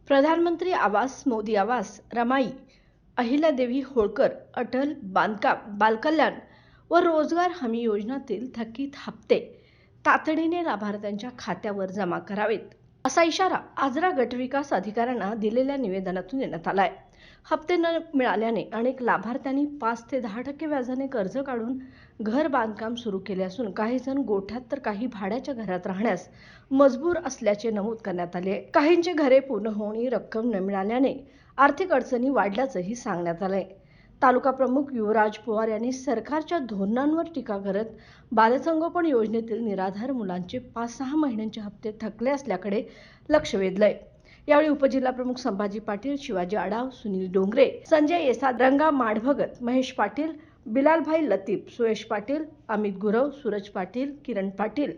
प्रधानमंत्री आवास, मोदी आवास, रमाई, अहिल्यादेवी होळकर, अटल, बांधकाम, बालकल्याण व रोजगार हमी योजनातील थकीत हप्ते तातडीने लाभार्थ्यांच्या खात्यावर जमा करावेत, असा इशारा आजरा गटविकास अधिकाऱ्यांना दिलेल्या निवेदनातून देण्यात आलाय. हप्ते न मिळाल्याने अनेक लाभार्थ्यांनी 5 ते 10% व्याजाने कर्ज काढून घर बांधकाम सुरू केले असून काही जण गोठ्यात तर काही भाड्याच्या घरात राहण्यास मजबूर असल्याचे नमूद करण्यात आले. काहींची घरे पूर्ण होऊनही रक्कम न मिळाल्याने आर्थिक अडचणी वाढल्याचंही सांगण्यात आलंय. तालुका प्रमुख युवराज पवार यांनी सरकारच्या धोरणांवर टीका करत बालसंगोपन योजनेतील निराधार मुलांचे 5-6 महिन्यांचे हप्ते थकले असल्याकडे लक्ष वेधलंय. यावेळी उपजिल्हाप्रमुख संभाजी पाटील, शिवाजी आडाव, सुनील डोंगरे, संजय येसाद, रंगा माडभगत, महेश पाटील, बिलालभाई लतीफ, सुयश पाटील, अमित गुरव, सूरज पाटील, किरण पाटील,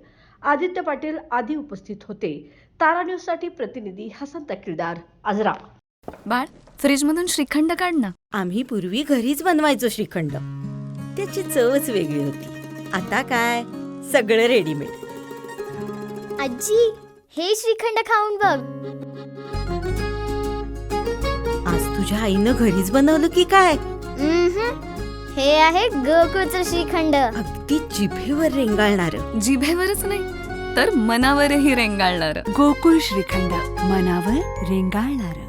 आदित्य पाटील आदी उपस्थित होते. तारा न्यूजसाठी प्रतिनिधी हसन तकीलदार, आजरा. बाळ, फ्रीजमधून श्रीखंड काढ ना. आम्ही पूर्वी घरीच बनवायचो श्रीखंड. त्याची चवच वेगळी होती. आता काय सगळं रेडीमेड. आजी, हे श्रीखंड खाऊन बघ. आज तुझ्या आईनं घरीच बनवलं की काय? हे आहे गोकुळचं श्रीखंड. अगदी जिभेवर रेंगाळणार. जिभेवरच नाही तर मनावरही रेंगाळणार. गोकुळ श्रीखंड, मनावर रेंगाळणार.